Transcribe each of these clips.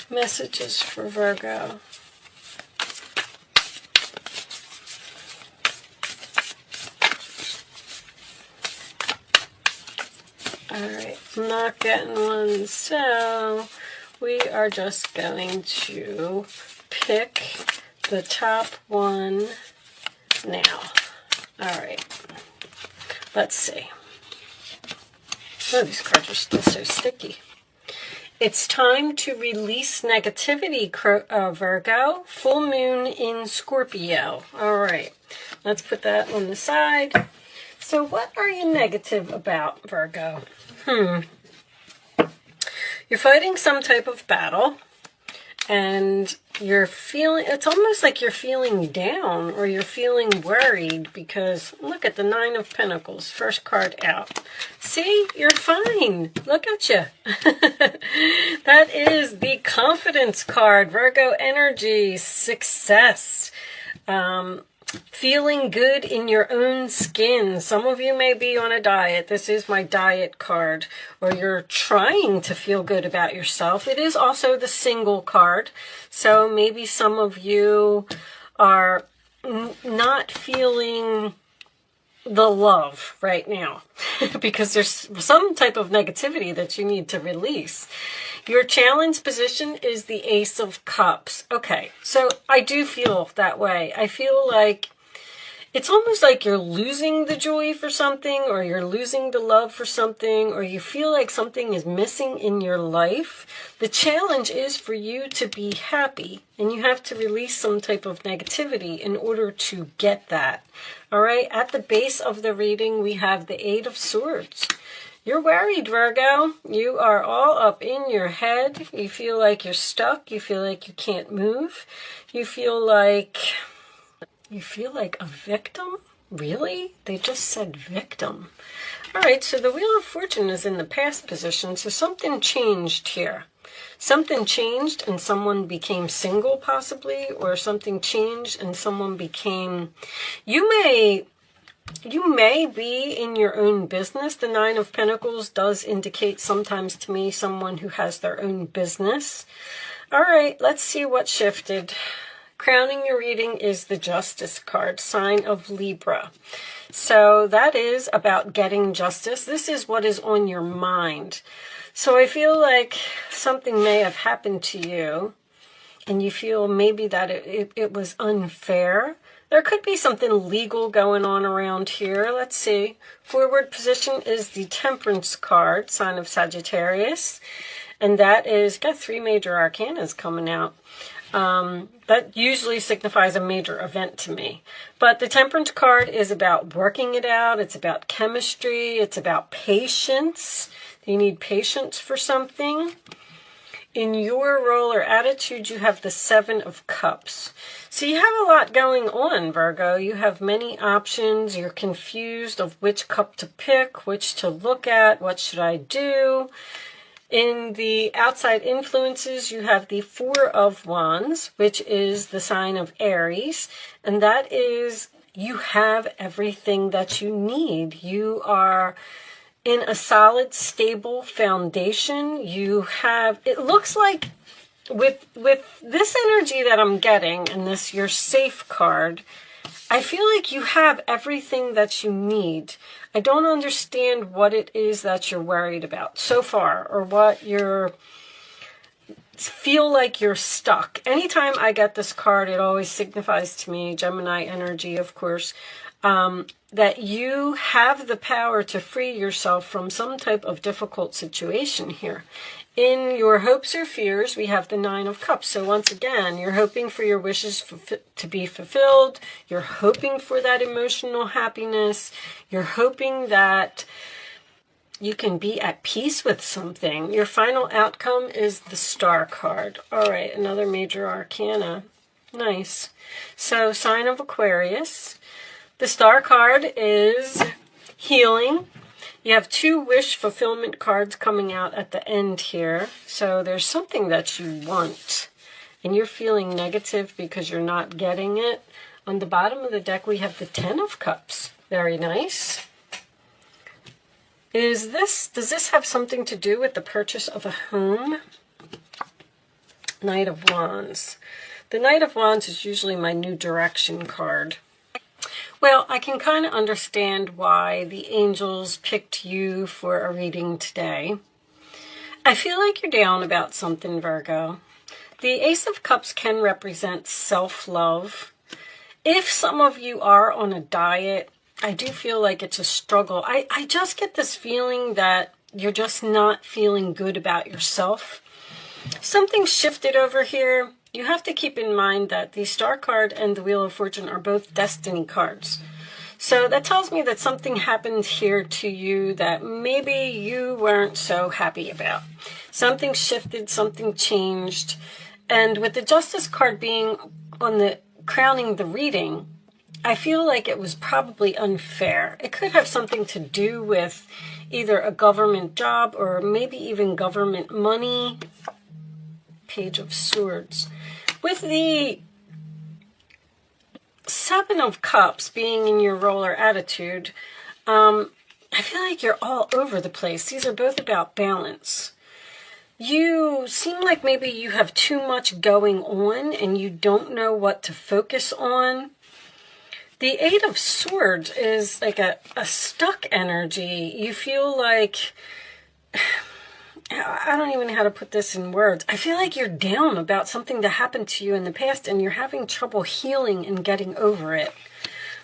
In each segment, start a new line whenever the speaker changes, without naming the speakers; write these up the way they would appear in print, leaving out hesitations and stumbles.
Messages for Virgo. Alright, I'm not getting one, so we are just going to pick the top one now. Alright, let's see. Oh, these cards are still so sticky. It's time to release negativity, Virgo. Full moon in Scorpio. Alright, let's put that on the side. So what are you negative about, Virgo? You're fighting some type of battle, and you're feeling, it's almost like you're feeling down, or you're feeling worried, because look at the Nine of Pentacles, first card out. See, you're fine. Look at you. That is the confidence card, Virgo energy, success. Feeling good in your own skin. Some of you may be on a diet. This is my diet card. Or you're trying to feel good about yourself. It is also the single card. So maybe some of you are not feeling the love right now. Because there's some type of negativity that you need to release. Your challenge position is the Ace of Cups. Okay, so I do feel that way. I feel like it's almost like you're losing the joy for something, or you're losing the love for something, or you feel like something is missing in your life. The challenge is for you to be happy, and you have to release some type of negativity in order to get that. All right, at the base of the reading, we have the Eight of Swords. You're worried, Virgo. You are all up in your head. You feel like you're stuck. You feel like you can't move. You feel like a victim? Really? They just said victim. All right, so the Wheel of Fortune is in the past position, so something changed here. Something changed and someone became single, possibly, or something changed and someone became... You may be in your own business. The Nine of Pentacles does indicate sometimes to me someone who has their own business. All right, let's see what shifted. Crowning your reading is the Justice card, sign of Libra. So that is about getting justice. This is what is on your mind. So I feel like something may have happened to you, and you feel maybe that it was unfair. There could be something legal going on around here. Let's see. Forward position is the Temperance card, sign of Sagittarius. And that is, got 3 major arcanas coming out. That usually signifies a major event to me. But the Temperance card is about working it out. It's about chemistry. It's about patience. You need patience for something. In your role or attitude, you have the Seven of Cups. So you have a lot going on, Virgo. You have many options. You're confused of which cup to pick, which to look at, what should I do. In the outside influences, you have the Four of Wands, which is the sign of Aries. And that is, you have everything that you need. You are in a solid, stable foundation. You have, it looks like with this energy that I'm getting and this your safe card, I feel like you have everything that you need. I don't understand what it is that you're worried about so far, or what you're feel like you're stuck. Anytime I get this card, it always signifies to me, Gemini energy, of course, that you have the power to free yourself from some type of difficult situation here. In your hopes or fears, we have the Nine of Cups. So once again, you're hoping for your wishes to be fulfilled. You're hoping for that emotional happiness. You're hoping that you can be at peace with something. Your final outcome is the Star card. All right, another major arcana. Nice. So sign of Aquarius. The Star card is healing. You have 2 wish fulfillment cards coming out at the end here. So there's something that you want, and you're feeling negative because you're not getting it. On the bottom of the deck, we have the 10 of Cups. Very nice. Does this have something to do with the purchase of a home? Knight of Wands. The Knight of Wands is usually my new direction card. Well, I can kind of understand why the angels picked you for a reading today. I feel like you're down about something, Virgo. The Ace of Cups can represent self-love. If some of you are on a diet, I do feel like it's a struggle. I just get this feeling that you're just not feeling good about yourself. Something shifted over here. You have to keep in mind that the Star card and the Wheel of Fortune are both destiny cards. So that tells me that something happened here to you that maybe you weren't so happy about. Something shifted, something changed. And with the Justice card being on the crowning the reading, I feel like it was probably unfair. It could have something to do with either a government job or maybe even government money. Page of Swords. With the Seven of Cups being in your roller attitude, I feel like you're all over the place. These are both about balance. You seem like maybe you have too much going on and you don't know what to focus on. The Eight of Swords is like a stuck energy. You feel like, I don't even know how to put this in words. I feel like you're down about something that happened to you in the past and you're having trouble healing and getting over it.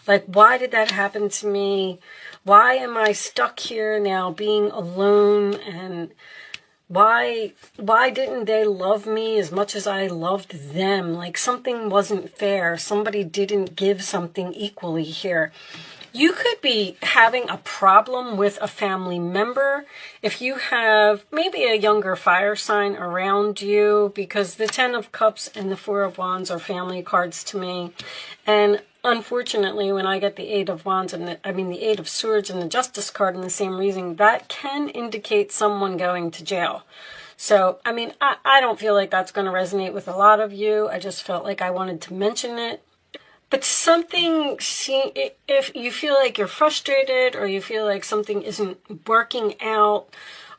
Like, why did that happen to me? Why am I stuck here now being alone? And why didn't they love me as much as I loved them? Like, something wasn't fair. Somebody didn't give something equally here. You could be having a problem with a family member if you have maybe a younger fire sign around you, because the Ten of Cups and the Four of Wands are family cards to me. And unfortunately, when I get the Eight of Wands and the Eight of Swords and the Justice card in the same reading, that can indicate someone going to jail. So, I mean, I don't feel like that's going to resonate with a lot of you. I just felt like I wanted to mention it. But something, if you feel like you're frustrated or you feel like something isn't working out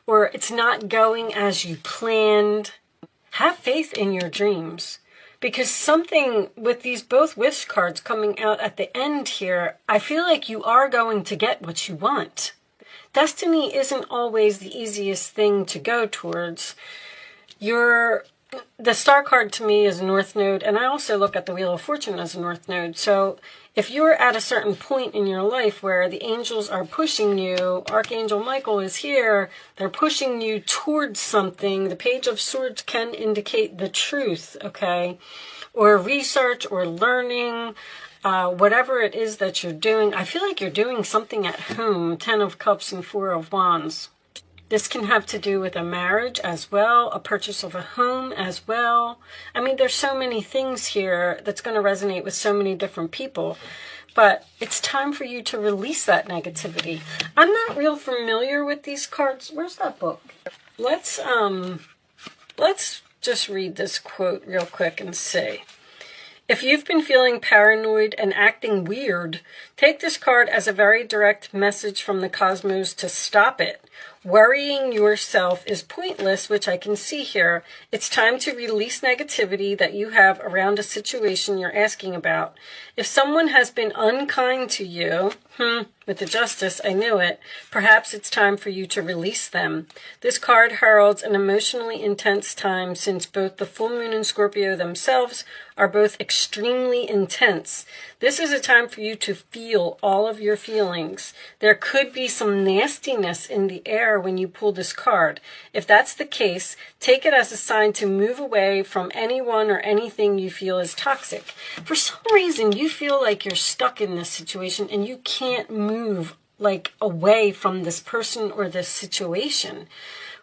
or it's not going as you planned, have faith in your dreams. Because something with these both wish cards coming out at the end here, I feel like you are going to get what you want. Destiny isn't always the easiest thing to go towards. The Star card to me is a North Node, and I also look at the Wheel of Fortune as a North Node. So if you're at a certain point in your life where the angels are pushing you, Archangel Michael is here, they're pushing you towards something. The Page of Swords can indicate the truth, okay? Or research or learning, whatever it is that you're doing. I feel like you're doing something at home, Ten of Cups and Four of Wands. This can have to do with a marriage as well, a purchase of a home as well. I mean, there's so many things here that's going to resonate with so many different people. But it's time for you to release that negativity. I'm not real familiar with these cards. Where's that book? Let's just read this quote real quick and see. If you've been feeling paranoid and acting weird, take this card as a very direct message from the cosmos to stop it. Worrying yourself is pointless, which I can see here. It's time to release negativity that you have around a situation you're asking about. If someone has been unkind to you, with the Justice, I knew it, perhaps it's time for you to release them. This card heralds an emotionally intense time since both the full moon and Scorpio themselves are both extremely intense. This is a time for you to feel all of your feelings. There could be some nastiness in the air when you pull this card. If that's the case, take it as a sign to move away from anyone or anything you feel is toxic. For some reason, you feel like you're stuck in this situation and you can't move like away from this person or this situation.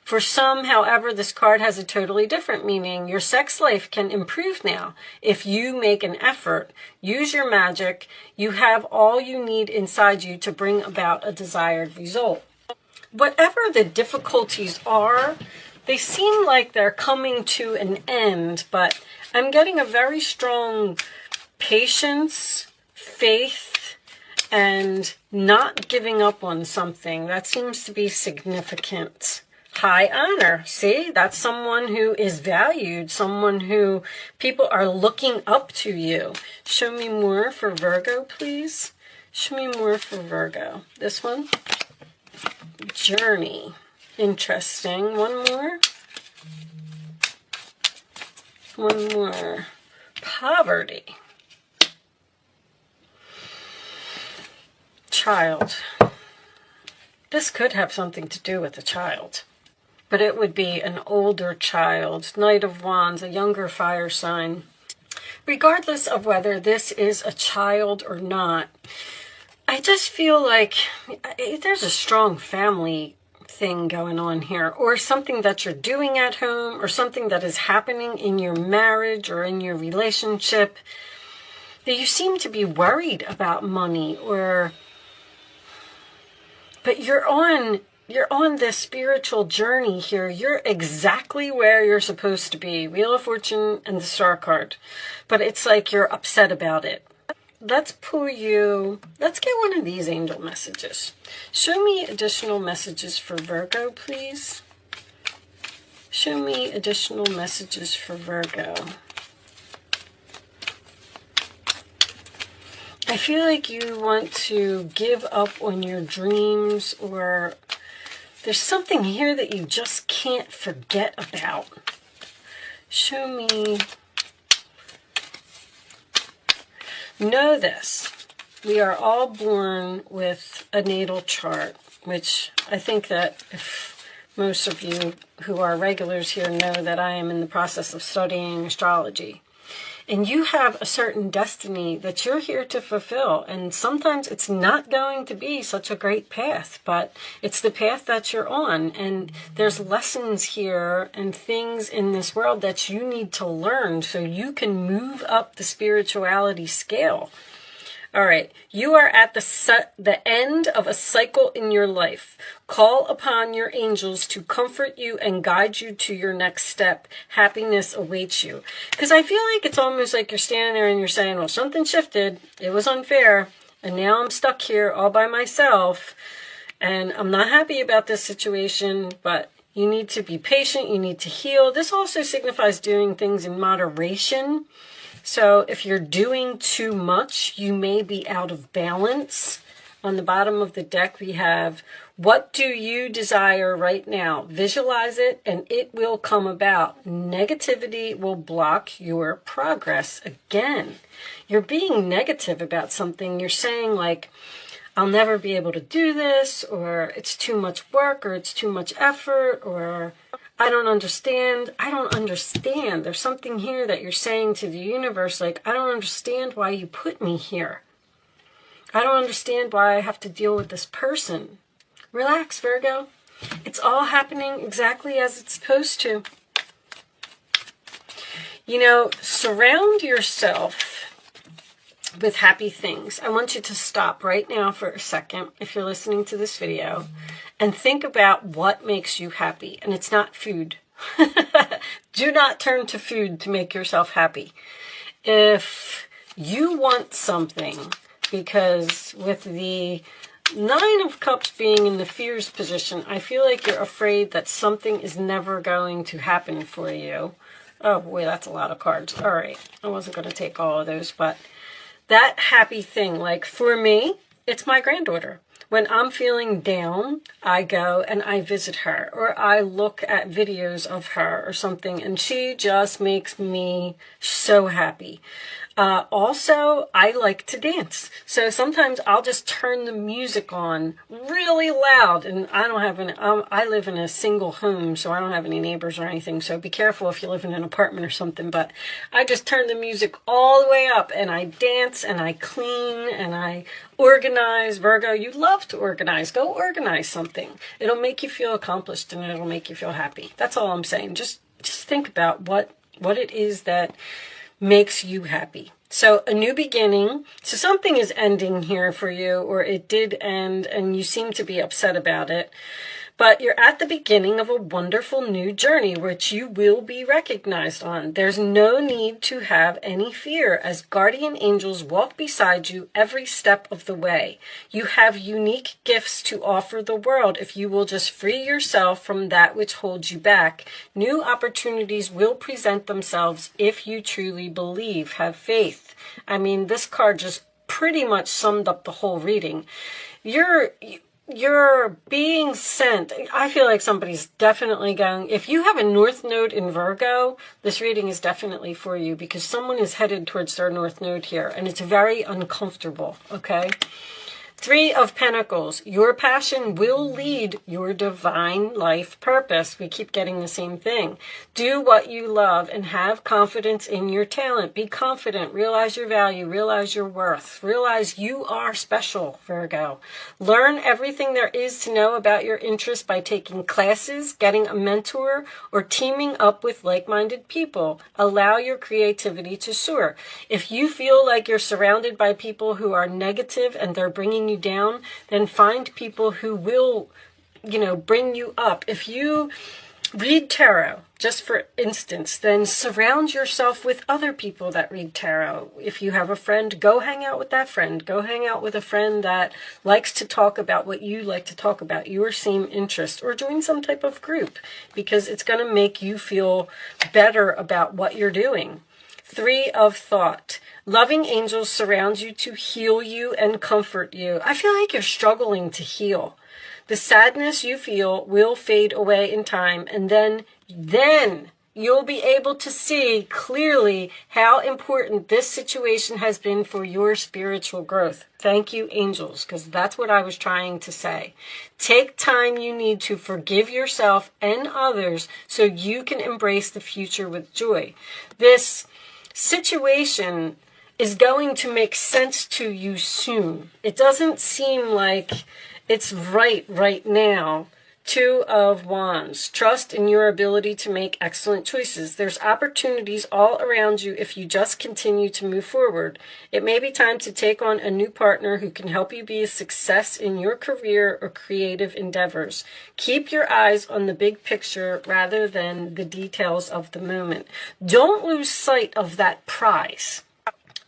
For some, however, this card has a totally different meaning. Your sex life can improve now. If you make an effort, use your magic, you have all you need inside you to bring about a desired result. Whatever the difficulties are, they seem like they're coming to an end, but I'm getting a very strong patience, faith, and not giving up on something. That seems to be significant. high honor. See, that's someone who is valued, someone who people are looking up to you. Show me more for Virgo, please. Show me more for Virgo. This one, journey. Interesting. One more. One more. Poverty. Child. This could have something to do with a child, but it would be an older child, Knight of Wands, a younger fire sign. Regardless of whether this is a child or not, I just feel like there's a strong family thing going on here, or something that you're doing at home, or something that is happening in your marriage or in your relationship, that you seem to be worried about money, but you're on this spiritual journey here. You're exactly where you're supposed to be. Wheel of Fortune and the Star card. But it's like you're upset about it. Let's get one of these angel messages. Show me additional messages for Virgo, please. Show me additional messages for Virgo. I feel like you want to give up on your dreams, or there's something here that you just can't forget about. Show me. Know this. We are all born with a natal chart, which I think that if most of you who are regulars here know that I am in the process of studying astrology. And you have a certain destiny that you're here to fulfill. And sometimes it's not going to be such a great path, but it's the path that you're on. And there's lessons here and things in this world that you need to learn so you can move up the spirituality scale. All right, you are at the end of a cycle in your life. Call upon your angels to comfort you and guide you to your next step. Happiness awaits you. Because I feel like it's almost like you're standing there and you're saying, well, something shifted. It was unfair. And now I'm stuck here all by myself. And I'm not happy about this situation, but you need to be patient. You need to heal. This also signifies doing things in moderation. So if you're doing too much, you may be out of balance. On the bottom of the deck, we have, what do you desire right now? Visualize it and it will come about. Negativity will block your progress. Again, you're being negative about something. You're saying like, I'll never be able to do this, or it's too much work, or it's too much effort, or I don't understand. I don't understand. There's something here that you're saying to the universe, like, I don't understand why you put me here. I don't understand why I have to deal with this person. Relax, Virgo. It's all happening exactly as it's supposed to. You know, surround yourself with happy things. I want you to stop right now for a second, if you're listening to this video, and think about what makes you happy. And it's not food. Do not turn to food to make yourself happy. If you want something, because with the Nine of Cups being in the fears position, I feel like you're afraid that something is never going to happen for you. Oh boy, that's a lot of cards. All right, I wasn't going to take all of those, but that happy thing, like for me, it's my granddaughter. When I'm feeling down, I go and I visit her, or I look at videos of her or something, and she just makes me so happy. Also, I like to dance. So sometimes I'll just turn the music on really loud, and I don't have I live in a single home, so I don't have any neighbors or anything. So be careful if you live in an apartment or something, but I just turn the music all the way up and I dance and I clean and I organize. Virgo, you love to organize. Go organize something. It'll make you feel accomplished and it'll make you feel happy. That's all I'm saying. Just think about what it is that makes you happy. So a new beginning. So something is ending here for you, or it did end and you seem to be upset about it. But you're at the beginning of a wonderful new journey, which you will be recognized on. There's no need to have any fear, as guardian angels walk beside you every step of the way. You have unique gifts to offer the world if you will just free yourself from that which holds you back. New opportunities will present themselves if you truly believe. Have faith. I mean, this card just pretty much summed up the whole reading. You're being sent. I feel like somebody's definitely going, if you have a North Node in Virgo, this reading is definitely for you, because someone is headed towards their North Node here, and it's very uncomfortable, okay? 3 of Pentacles. Your passion will lead your divine life purpose. We keep getting the same thing. Do what you love and have confidence in your talent. Be confident. Realize your value. Realize your worth. Realize you are special, Virgo. Learn everything there is to know about your interests by taking classes, getting a mentor, or teaming up with like-minded people. Allow your creativity to soar. If you feel like you're surrounded by people who are negative and they're bringing you down, then find people who will, bring you up. If you read tarot, just for instance, then surround yourself with other people that read tarot. If you have a friend, go hang out with that friend. Go hang out with a friend that likes to talk about what you like to talk about, your same interest, or join some type of group, because it's going to make you feel better about what you're doing. 3 of Thought. Loving angels surround you to heal you and comfort you. I feel like you're struggling to heal. The sadness you feel will fade away in time, and then you'll be able to see clearly how important this situation has been for your spiritual growth. Thank you, angels, because that's what I was trying to say. Take time you need to forgive yourself and others so you can embrace the future with joy. This situation is going to make sense to you soon. It doesn't seem like it's right now. 2 of Wands. Trust in your ability to make excellent choices. There's opportunities all around you if you just continue to move forward. It may be time to take on a new partner who can help you be a success in your career or creative endeavors. Keep your eyes on the big picture rather than the details of the moment. Don't lose sight of that prize.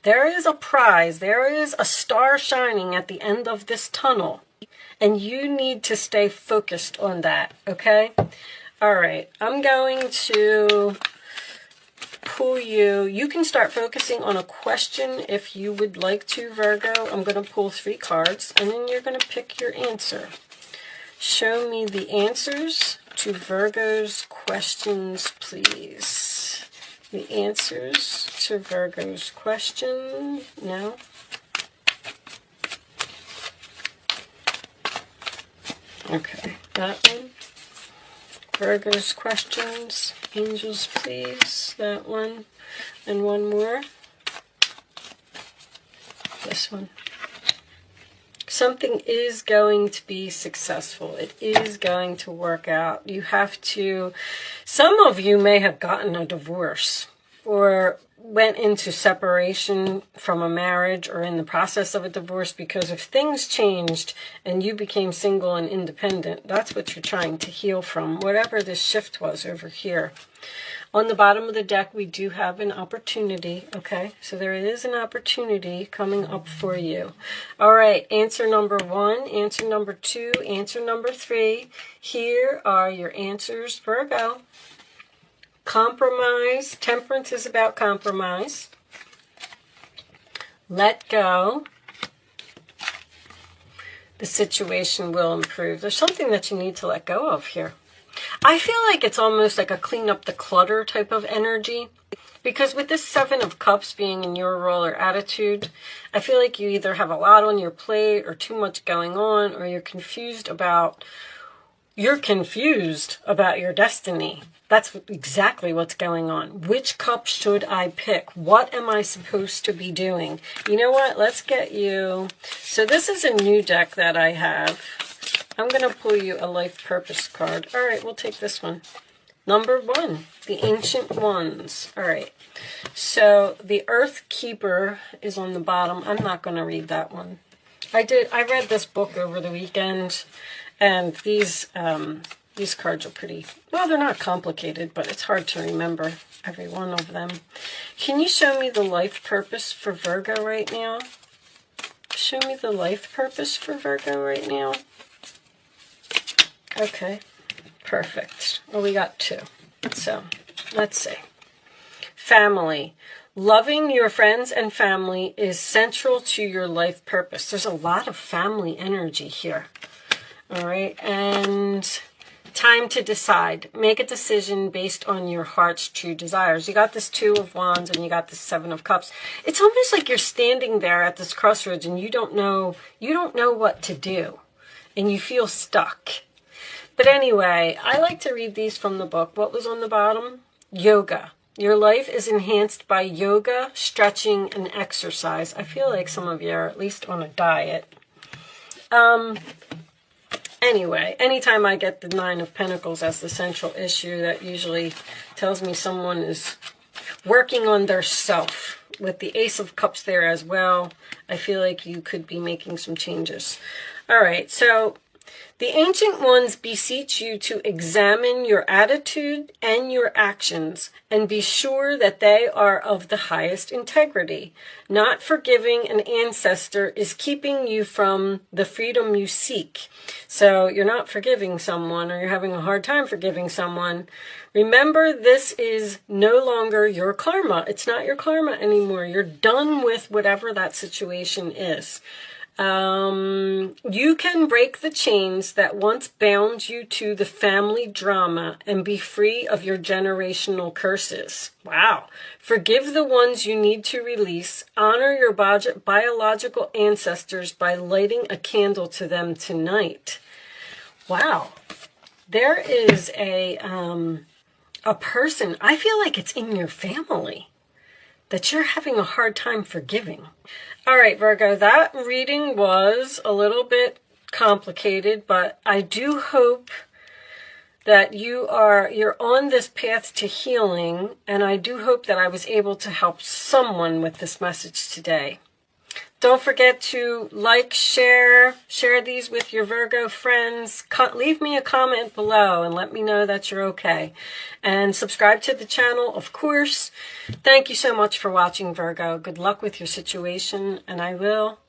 There is a prize. There is a star shining at the end of this tunnel. And you need to stay focused on that, okay? All right, I'm going to pull you. You can start focusing on a question if you would like to, Virgo. I'm going to pull 3 cards, and then you're going to pick your answer. Show me the answers to Virgo's questions, please. The answers to Virgo's question. No. Okay, that one. Virgo's questions. Angels, please. That one. And one more. This one. Something is going to be successful. It is going to work out. You have to... Some of you may have gotten a divorce or went into separation from a marriage or in the process of a divorce because if things changed and you became single and independent, that's what you're trying to heal from, whatever this shift was over here. On the bottom of the deck, we do have an opportunity, okay? So there is an opportunity coming up for you. All right, answer number 1, answer number 2, answer number 3. Here are your answers, Virgo. Compromise. Temperance is about compromise. Let go. The situation will improve. There's something that you need to let go of here. I feel like it's almost like a clean up the clutter type of energy. Because with this 7 of Cups being in your role or attitude, I feel like you either have a lot on your plate or too much going on, or you're confused about your destiny. That's exactly what's going on. Which cup should I pick? What am I supposed to be doing? You know what? Let's get you. So this is a new deck that I have. I'm going to pull you a life purpose card. All right, we'll take this one. Number 1, the Ancient Ones. All right. So the Earth Keeper is on the bottom. I'm not going to read that one. I read this book over the weekend. And these cards are pretty, well, they're not complicated, but it's hard to remember every one of them. Can you show me the life purpose for Virgo right now? Show me the life purpose for Virgo right now. Okay, perfect. Well, we got 2. So, let's see. Family. Loving your friends and family is central to your life purpose. There's a lot of family energy here. All right, and time to decide. Make a decision based on your heart's true desires. You got this 2 of Wands and you got this 7 of Cups. It's almost like you're standing there at this crossroads and you don't know what to do, and you feel stuck. But anyway, I like to read these from the book. What was on the bottom? Yoga. Your life is enhanced by yoga, stretching, and exercise. I feel like some of you are at least on a diet. Anyway, anytime I get the 9 of Pentacles as the central issue, that usually tells me someone is working on their self. With the Ace of Cups there as well, I feel like you could be making some changes. All right, so the Ancient Ones beseech you to examine your attitude and your actions and be sure that they are of the highest integrity. Not forgiving an ancestor is keeping you from the freedom you seek. So you're not forgiving someone, or you're having a hard time forgiving someone. Remember, this is no longer your karma. It's not your karma anymore. You're done with whatever that situation is. You can break the chains that once bound you to the family drama and be free of your generational curses. Wow. Forgive the ones you need to release. Honor your biological ancestors by lighting a candle to them tonight. Wow. There is a person, I feel like it's in your family, that you're having a hard time forgiving. All right, Virgo, that reading was a little bit complicated, but I do hope that you're on this path to healing, and I do hope that I was able to help someone with this message today. Don't forget to like, share these with your Virgo friends. Leave me a comment below and let me know that you're okay. And subscribe to the channel, of course. Thank you so much for watching, Virgo. Good luck with your situation, and I will